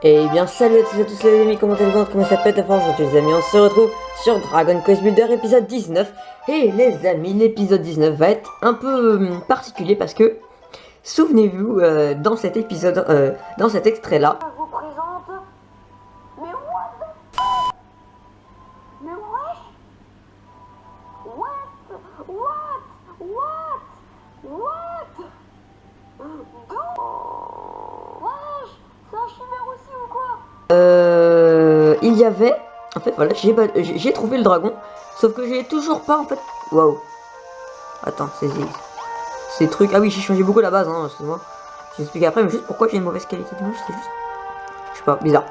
Et bien salut à tous les amis, comment allez-vous? Comment ça pète à force aujourd'hui les amis? On se retrouve sur Dragon Quest Builder épisode 19. Et les amis, l'épisode 19 va être un peu particulier parce que, souvenez-vous, dans cet épisode, dans cet extrait là, Je vous présente... Mais what the... Mais wesh. What? D'où? Wesh. C'est un chimère aussi ou quoi? il y avait, en fait voilà, j'ai trouvé le dragon, sauf que j'ai toujours pas en fait, waouh, attends, c'est ces trucs, ah oui j'ai changé beaucoup la base, hein, excuse-moi, je t'explique après, mais juste pourquoi j'ai une mauvaise qualité d'image, c'est juste, je sais pas, bizarre.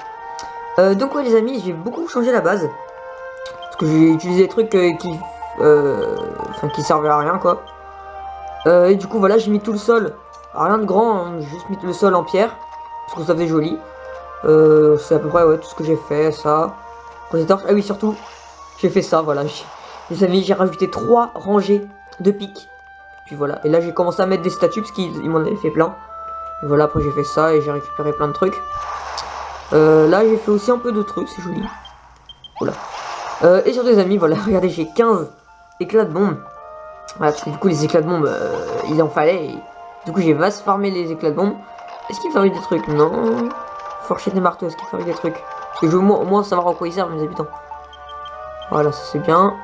Donc ouais les amis, j'ai beaucoup changé la base, parce que j'ai utilisé des trucs qui servaient à rien quoi. Et du coup voilà, j'ai mis tout le sol, rien de grand, hein, j'ai juste mis le sol en pierre, parce que ça faisait joli. C'est à peu près ouais, tout ce que j'ai fait, ça. Ah oui, surtout, j'ai fait ça, voilà. Les amis, j'ai rajouté 3 rangées de pics. Puis voilà, et là j'ai commencé à mettre des statues, parce qu'ils m'en avaient fait plein. Et voilà, après j'ai fait ça, et j'ai récupéré plein de trucs. Là j'ai fait aussi un peu de trucs, c'est joli. Voilà. Et sur des amis, voilà, regardez, j'ai 15 éclats de bombes. Voilà, parce que du coup les éclats de bombes, il en fallait. Et du coup j'ai vaste farmé les éclats de bombes. Est-ce qu'il fabrique des trucs? Non. Fourchette et marteau, est-ce qu'il fabrique des trucs? Parce que je veux au moins savoir en quoi ils servent mes habitants. Voilà, ça c'est bien.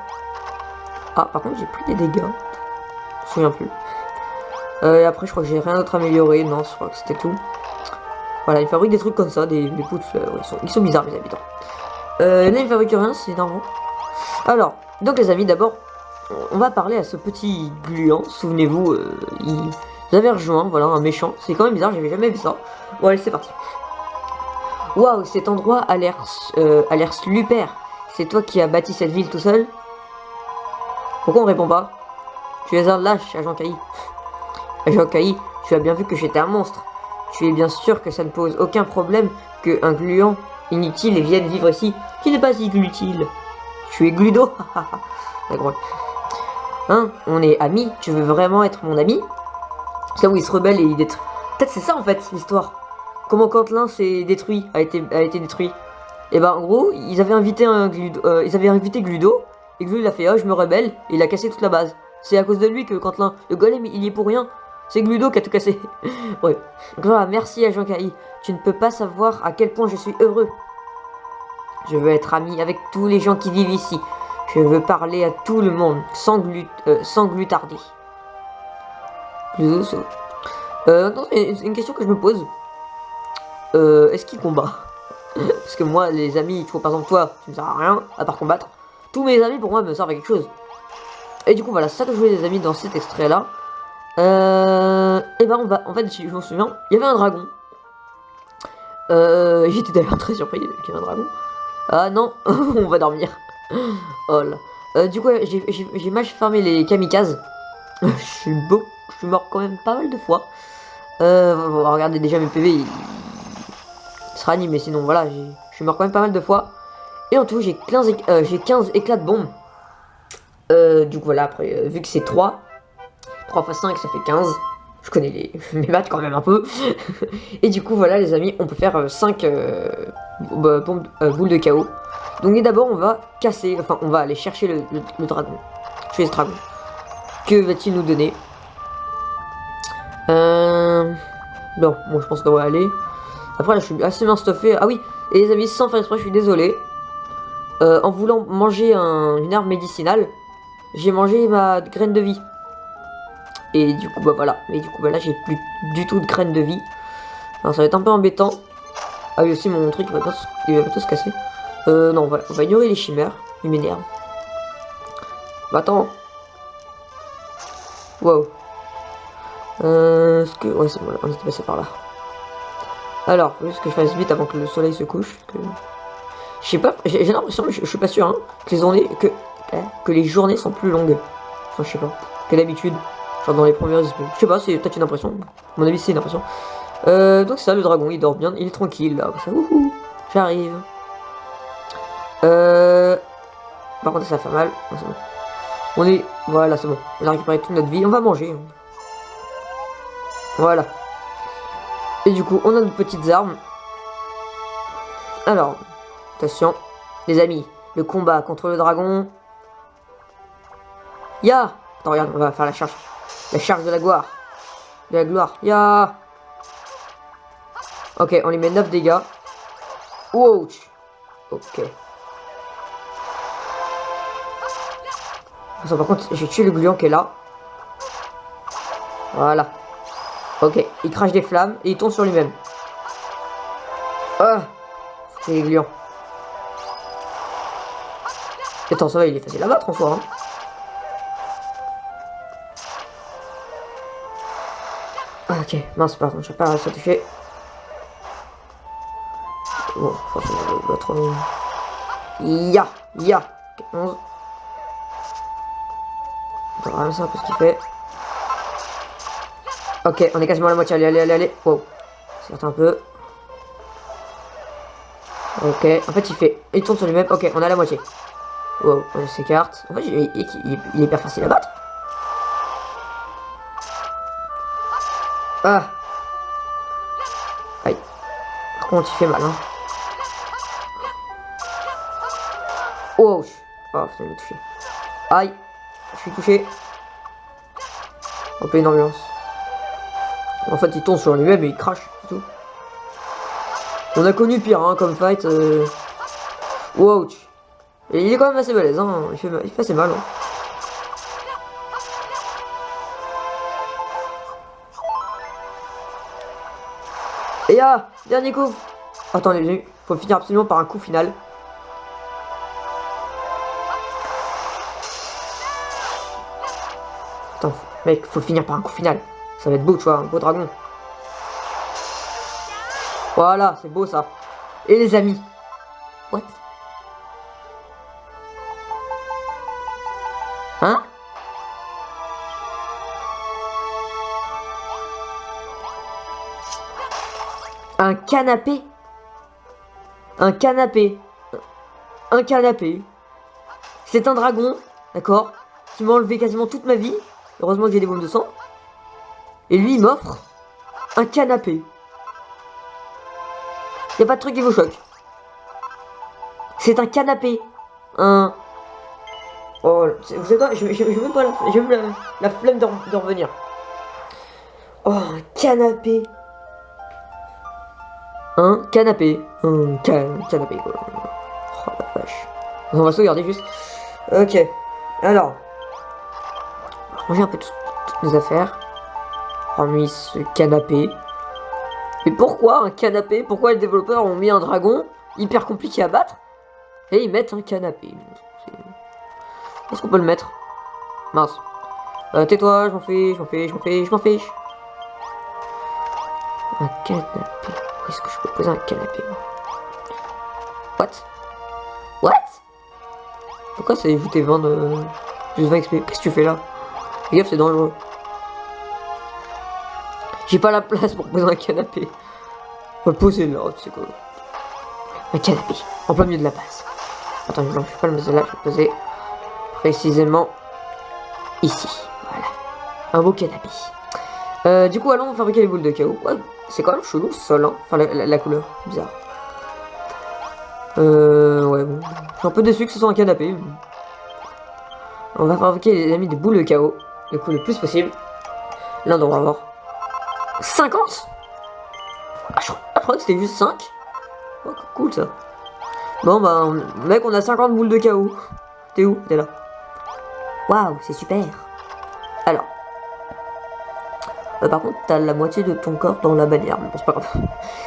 Ah, par contre j'ai pris des dégâts. Je me souviens plus. Et après je crois que j'ai rien d'autre amélioré. Non, je crois que c'était tout. Voilà, ils fabriquent des trucs comme ça, des pots de fleurs. Ils sont bizarres mes habitants. Là ils fabriquent rien, c'est énorme. Alors, donc les amis, d'abord, on va parler à ce petit gluant. Souvenez-vous, ils avaient rejoint, voilà, un méchant. C'est quand même bizarre, j'avais jamais vu ça. Bon allez, c'est parti. Waouh, cet endroit a l'air super. C'est toi qui as bâti cette ville tout seul? Pourquoi on répond pas? Tu es un lâche, agent Kai. Agent Kai, tu as bien vu que j'étais un monstre. Tu es bien sûr que ça ne pose aucun problème qu'un gluant inutile vienne vivre ici. Tu n'es pas si inutile. Tu es Gludo. Hein, on est amis? Tu veux vraiment être mon ami? C'est là où il se rebelle et il détruit. Peut-être c'est ça en fait l'histoire. Comment Cantelin s'est détruit, a été détruit. Et ben en gros, ils avaient invité Gludo, et Gludo il a fait oh je me rebelle, et il a cassé toute la base. C'est à cause de lui que Cantelin, le golem il y est pour rien. C'est Gludo qui a tout cassé. Ouais. Voilà, merci à Jean Kai. Tu ne peux pas savoir à quel point je suis heureux. Je veux être ami avec tous les gens qui vivent ici. Je veux parler à tout le monde, sans glutarder. Gludo saute. Maintenant, c'est une question que je me pose. Est-ce qu'il combat? Parce que moi, les amis, tu vois, par exemple, toi, tu me sers à rien, à part combattre. Tous mes amis, pour moi, me servent à quelque chose. Et du coup, voilà, c'est ça que je voulais, les amis, dans cet extrait-là. Et ben, on va, en fait, je me souviens, il y avait un dragon. J'étais d'ailleurs très surpris qu'il y ait un dragon. Ah non, on va dormir. Oh là. Du coup, j'ai mal farmé les kamikazes. je suis mort quand même pas mal de fois. Regardez déjà mes PV, ils sera animé, sinon voilà, je suis mort quand même pas mal de fois. Et en tout, j'ai 15 éclats de bombes. Du coup, voilà, après, vu que c'est 3 x 5, ça fait 15. Je connais mes maths quand même un peu. Et du coup, voilà, les amis, on peut faire 5 boules de chaos. Donc, d'abord, on va casser, enfin, on va aller chercher le dragon. Tuer ce dragon. Que va-t-il nous donner? Bon, moi, je pense qu'on va aller. Après, là, je suis assez bien stuffé. Ah oui, et les amis, sans faire exprès, je suis désolé. En voulant manger une herbe médicinale, j'ai mangé ma graine de vie. Et du coup, bah voilà. Et du coup, bah là, j'ai plus du tout de graine de vie. Alors, ça va être un peu embêtant. Ah oui, aussi, mon truc, il va pas se casser. Non, on va ignorer les chimères. Ils m'énervent. Bah, attends. Wow. Est-ce que... Ouais, c'est bon, on était passé par là. Alors, faut juste que je fasse vite avant que le soleil se couche. Je sais pas, j'ai l'impression, je suis pas sûr, hein, que les journées sont plus longues. Enfin, je sais pas, que d'habitude. Genre dans les premières... Je sais pas, c'est peut-être une impression. À mon avis, c'est une impression. Donc ça, le dragon, il dort bien, il est tranquille, là. Ça, j'arrive. Par contre, ça fait mal. Non, c'est bon. On est... Voilà, c'est bon. On a récupéré toute notre vie. On va manger. Voilà. Et du coup, on a nos petites armes. Alors, attention, les amis, le combat contre le dragon. Ya! Attends, regarde, on va faire la charge. La charge de la gloire. De la gloire. Ya! Ok, on lui met 9 dégâts. Ouch! Ok. Par contre, j'ai tué le gluant qui est là. Voilà. Ok, il crache des flammes et il tombe sur lui-même. Ah! C'est les gluants. Attends, ça va, il est facile à battre en soi. Hein. Ok, mince, par contre, je vais pas réussir à toucher. Bon, franchement, il va trop loin. Ya! Ya! Ok, 11. On va ramasser un peu ce qu'il fait. Ok, on est quasiment à la moitié. Allez, allez, allez, allez. Wow. Certes un peu. Ok, en fait, il tourne sur lui-même. Ok, on est à la moitié. Wow, on s'écarte. En fait, il est hyper facile à battre. Ah! Aïe. Par contre, il fait mal, hein. Oh! Oh, ça m'a touché. Aïe! Je suis touché. On peut une ambiance. En fait, il tombe sur lui-même et il crache, c'est tout. On a connu pire, hein, comme fight. Wow! Et il est quand même assez balèze, hein. Il fait assez mal, hein. Et ah! Dernier coup! Attendez, faut finir absolument par un coup final. Attends, mec, faut finir par un coup final. Ça va être beau, tu vois, un beau dragon. Voilà, c'est beau ça. Et les amis. What? Hein? Un canapé? Un canapé. Un canapé. C'est un dragon, d'accord, qui m'a enlevé quasiment toute ma vie. Heureusement que j'ai des bombes de sang. Et lui, il m'offre un canapé. Y a pas de truc qui vous choque. C'est un canapé. Un... Oh, vous savez quoi, je même pas la flemme de revenir. Oh, un canapé. Un canapé. Un canapé, quoi. Oh la vache. On va sauvegarder juste. Ok. Alors. On va ranger un peu toutes nos affaires. Parmi ce canapé. Mais pourquoi un canapé? Pourquoi les développeurs ont mis un dragon hyper compliqué à battre et ils mettent un canapé? Est-ce qu'on peut le mettre? Mince. Tais-toi, je m'en fiche. Un canapé. Où est-ce que je peux poser un canapé, moi? What? Pourquoi ça ajouté 20 de... plus 20 XP? Qu'est-ce que tu fais là? Fais gaffe, c'est dangereux. J'ai pas la place pour poser un canapé. On va poser là, tu sais quoi. Un canapé, en plein milieu de la base. Attends, je vais pas le poser là, je vais le poser précisément ici. Voilà. Un beau canapé. Du coup, allons fabriquer les boules de chaos. Ouais, c'est quand même chelou ce sol, hein. Enfin, la couleur, bizarre. Ouais, bon. Je suis un peu déçu que ce soit un canapé. On va fabriquer, les amis, des boules de chaos. Du coup, le plus possible. Là, on va avoir 50. Je crois que c'était juste 5. Oh, cool ça. Bon, bah, mec, on a 50 boules de chaos. T'es où? T'es là. Waouh, c'est super. Alors. Par contre, t'as la moitié de ton corps dans la bannière. Mais bon, c'est pas grave.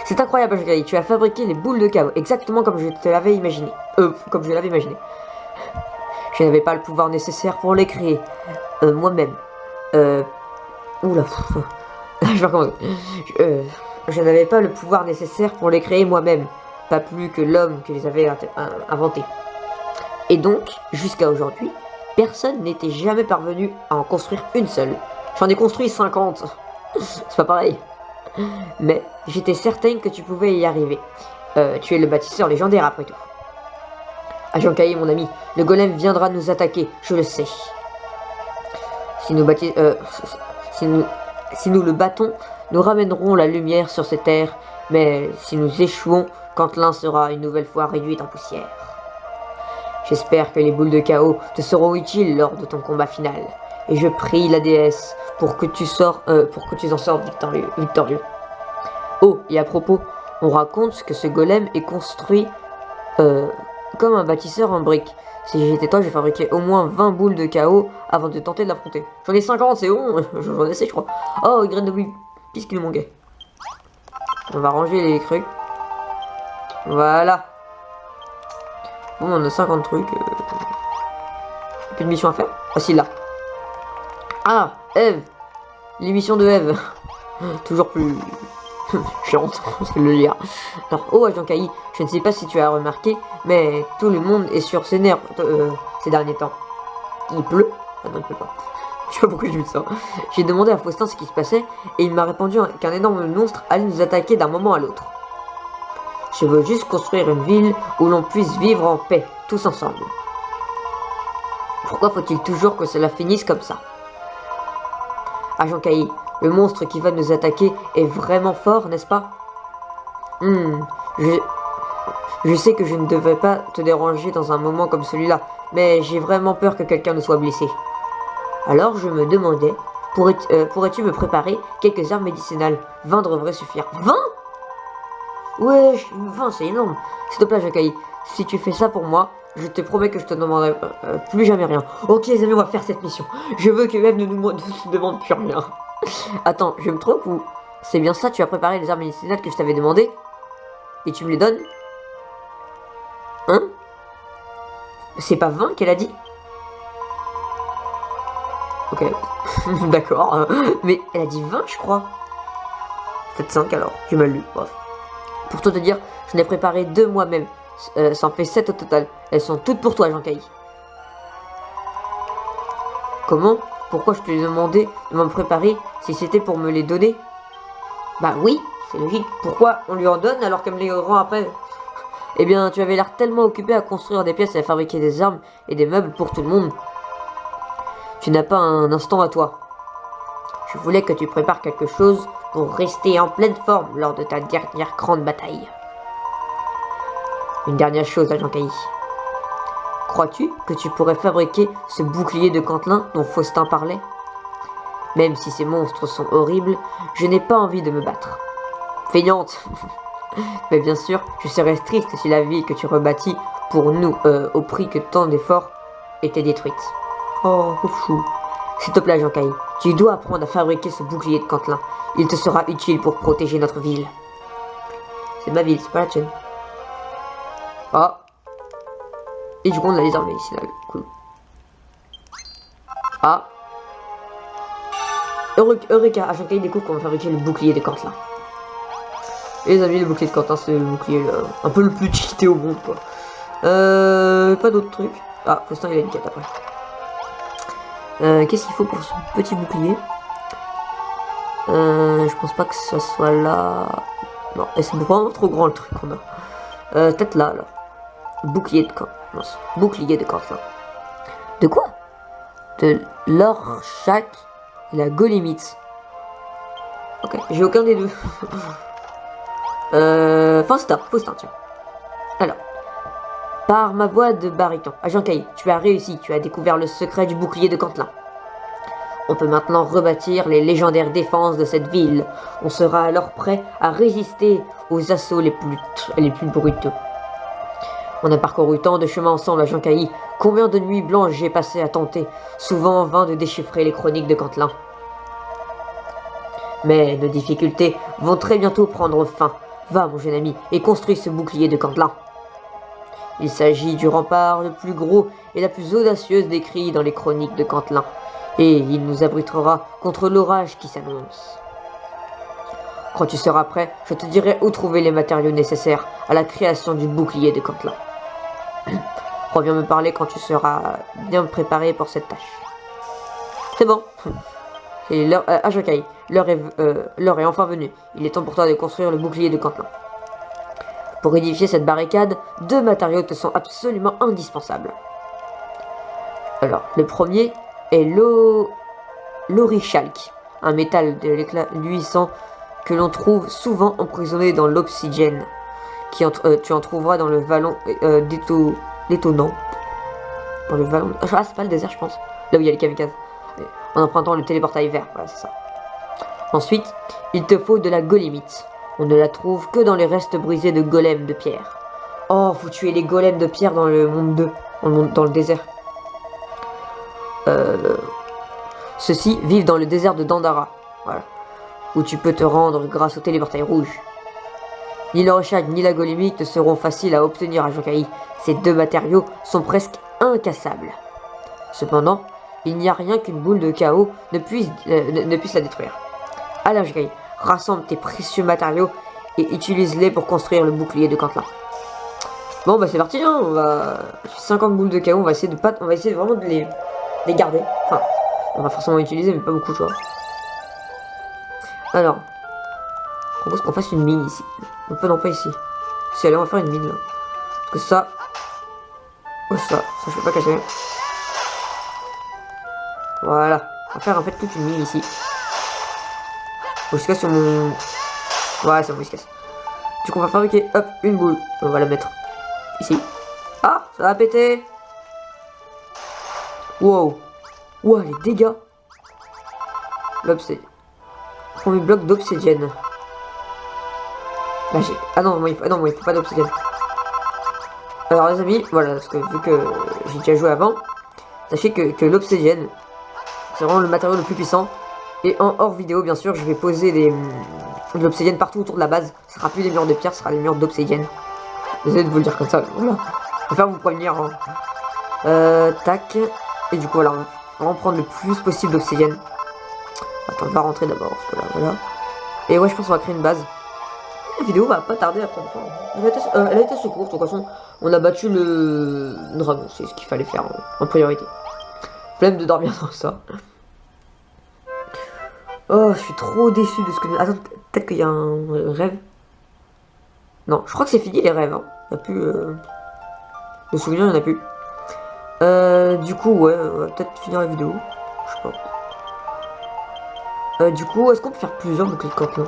C'est incroyable, Jacques. Tu as fabriqué les boules de chaos exactement comme je te l'avais imaginé. Comme je l'avais imaginé. Je n'avais pas le pouvoir nécessaire pour les créer. Moi-même. Oula. Je vais recommencer. Je n'avais pas le pouvoir nécessaire pour les créer moi-même. Pas plus que l'homme qui les avait inventés. Et donc, jusqu'à aujourd'hui, personne n'était jamais parvenu à en construire une seule. J'en ai construit 50. C'est pas pareil. Mais j'étais certaine que tu pouvais y arriver. Tu es le bâtisseur légendaire après tout. Agent Caillé, mon ami, le golem viendra nous attaquer, je le sais. Si nous le battons, nous ramènerons la lumière sur ces terres, mais si nous échouons, Cantlin sera une nouvelle fois réduite en poussière. J'espère que les boules de chaos te seront utiles lors de ton combat final, et je prie la déesse pour que tu en sortes victorieux. Oh, et à propos, on raconte que ce golem est construit comme un bâtisseur en briques. Si j'étais toi, j'ai fabriqué au moins 20 boules de chaos avant de tenter de l'affronter. J'en ai 50, c'est bon, j'en ai 6 je crois. Oh, graine de piste qui nous manquait. On va ranger les trucs. Voilà. Bon, on a 50 trucs. Plus de mission à faire. Ah si, là. Ah, Eve. L'émission de Eve. Toujours plus chiante, c'est le lire. Alors, oh, agent Kai, je ne sais pas si tu as remarqué, mais tout le monde est sur ses nerfs ces derniers temps. Il pleut? Ah non, il pleut pas. Je sais pas pourquoi je dis ça. J'ai demandé à Faustin ce qui se passait, et il m'a répondu qu'un énorme monstre allait nous attaquer d'un moment à l'autre. Je veux juste construire une ville où l'on puisse vivre en paix, tous ensemble. Pourquoi faut-il toujours que cela finisse comme ça? Agent Kai, le monstre qui va nous attaquer est vraiment fort, n'est-ce pas? Je sais que je ne devais pas te déranger dans un moment comme celui-là, mais j'ai vraiment peur que quelqu'un ne soit blessé. Alors je me demandais, pourrais-tu me préparer quelques herbes médicinales? 20 devraient suffire. 20? Ouais, 20 c'est énorme. S'il te plaît, Agent Kai, si tu fais ça pour moi, je te promets que je te demanderai plus jamais rien. Ok les amis, on va faire cette mission. Je veux que Eve ne nous demande plus rien. Attends, je me trompe ou... C'est bien ça, tu as préparé les herbes médicinales que je t'avais demandé? Et tu me les donnes? Hein? C'est pas 20 qu'elle a dit? Ok, d'accord. Mais elle a dit 20 je crois. Peut-être 5 alors, j'ai mal lu, bref. Pour tout te dire, je n'ai préparé 2 moi-même. Ça en fait 7 au total. Elles sont toutes pour toi, Agent Kai. Comment? Pourquoi je te demandais de m'en préparer si c'était pour me les donner? Bah oui, c'est logique. Pourquoi on lui en donne alors qu'elle me les rend après? Eh bien, tu avais l'air tellement occupé à construire des pièces et à fabriquer des armes et des meubles pour tout le monde. Tu n'as pas un instant à toi. Je voulais que tu prépares quelque chose pour rester en pleine forme lors de ta dernière grande bataille. Une dernière chose, Agent Kai. Crois-tu que tu pourrais fabriquer ce bouclier de Cantlin dont Faustin parlait? Même si ces monstres sont horribles, je n'ai pas envie de me battre. Feignante. Mais bien sûr, je serais triste si la ville que tu rebâtis pour nous, au prix que tant d'efforts, était détruite. Oh, chou. S'il te plaît, Agent Kai, tu dois apprendre à fabriquer ce bouclier de Cantlin. Il te sera utile pour protéger notre ville. C'est ma ville, c'est pas la tienne. Ah. Et du coup, on a les armes médicinales. Cool. Ah. Eureka, Agent Kai découvre comment fabriquer le bouclier de Cantlin. Et les amis, le bouclier de Cantlin, c'est le bouclier un peu le plus cheaté au monde, quoi. Pas d'autres trucs. Ah, Faustin, il a une quête après. Qu'est-ce qu'il faut pour ce petit bouclier? Je pense pas que ça soit là. Non, et c'est vraiment trop grand le truc qu'on a. Peut-être là, alors. Bouclier de Cantlin. Bouclier de Cantlin. De quoi? De l'Orshak et la Golemite. Ok, j'ai aucun des deux. Faustin, tiens. Alors. Par ma voix de baryton, Agent Kai, tu as réussi, tu as découvert le secret du bouclier de Cantlin. On peut maintenant rebâtir les légendaires défenses de cette ville. On sera alors prêt à résister aux assauts les plus brutaux. On a parcouru tant de chemins ensemble, Agent Kai. Combien de nuits blanches j'ai passé à tenter, souvent en vain de déchiffrer les chroniques de Cantlin. Mais nos difficultés vont très bientôt prendre fin. Va, mon jeune ami, et construis ce bouclier de Cantlin. Il s'agit du rempart le plus gros et la plus audacieuse décrit dans les chroniques de Cantlin, et il nous abritera contre l'orage qui s'annonce. Quand tu seras prêt, je te dirai où trouver les matériaux nécessaires à la création du bouclier de Cantlin. Reviens me parler quand tu seras bien préparé pour cette tâche. C'est bon. C'est l'heure, Agent Kai, l'heure est enfin venue. Il est temps pour toi de construire le bouclier de Cantlin. Pour édifier cette barricade, 2 matériaux te sont absolument indispensables. Alors, le premier est l'orichalque, un métal de l'éclat luisant que l'on trouve souvent emprisonné dans l'obsidienne. Tu en trouveras dans le vallon d'étonnant. Dans le vallon... Ah, c'est pas le désert, je pense. Là où il y a les kamikazes. En empruntant le téléportail vert. Voilà, c'est ça. Ensuite, il te faut de la golémite. On ne la trouve que dans les restes brisés de golems de pierre. Oh, faut tuer les golems de pierre dans le monde 2. Dans le désert. Ceux-ci vivent dans le désert de Dandara. Voilà. Où tu peux te rendre grâce au téléportail rouge. Ni le Reshad ni la golémite ne seront faciles à obtenir à Jokai. Ces deux matériaux sont presque incassables. Cependant, il n'y a rien qu'une boule de chaos ne puisse la détruire. Alors Jokai, rassemble tes précieux matériaux et utilise-les pour construire le bouclier de Kantla. Bon bah c'est parti, hein. On va 50 boules de chaos, on va essayer vraiment de les garder. Enfin, on va forcément utiliser mais pas beaucoup, tu vois. Alors, je propose qu'on fasse une mine ici. On peut non pas ici. Si allez, on va faire une mine là. Parce que ça... Oh, ça je peux pas cacher. Voilà. On va faire en fait toute une mine ici. Faut que je casse sur mon... Ouais, c'est bon, il se casse. Du coup, on va fabriquer, hop, une boule. On va la mettre ici. Ah, ça va péter. Wow. Wow, les dégâts. L'obsidienne. Premier bloc d'obsidienne. Là, ah non, il faut pas d'obsidienne. Alors les amis, voilà, parce que vu que j'ai déjà joué avant, sachez que l'obsidienne, c'est vraiment le matériau le plus puissant. Et en hors vidéo, bien sûr, je vais poser de l'obsidienne partout autour de la base. Ce sera plus des murs de pierre, ce sera des murs d'obsidienne. Désolé de vous le dire comme ça, voilà. Je vais faire vous prévenir. Hein. Tac. Et du coup, voilà, on va prendre le plus possible d'obsidienne. Attends, on va rentrer d'abord, parce que là, voilà. Et ouais, je pense qu'on va créer une base. La vidéo va pas tarder à prendre fin. Elle a été assez courte, de toute façon, on a battu le dragon, c'est ce qu'il fallait faire en priorité. Flemme de dormir dans ça. Oh, je suis trop déçu de ce que... Attends, peut-être qu'il y a un rêve. Non, je crois que c'est fini les rêves. Hein. Il n'y a plus... De souvenirs, il n'y en a plus. Du coup, ouais, on va peut-être finir la vidéo. Je sais pas. Du coup, est-ce qu'on peut faire plusieurs boucliers de camp, non?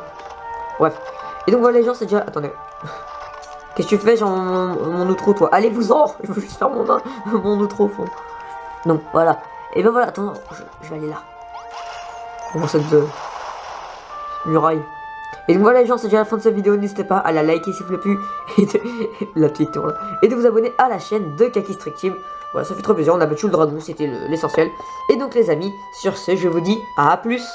Bref. Et donc voilà les gens, c'est déjà... Attendez. Qu'est-ce que tu fais, genre mon outro, toi? Allez-vous-en. Je veux juste faire mon outro, fond. Donc, voilà. Et ben voilà, attends, je vais aller là. Pour cette muraille. Et donc voilà les gens, c'est déjà la fin de cette vidéo. N'hésitez pas à la liker s'il vous plaît. Et la petite tour là. Et de vous abonner à la chaîne de Kaki Strict Team. Voilà, ça fait trop plaisir. On a battu le dragon, c'était l'essentiel. Et donc les amis, sur ce, je vous dis à plus.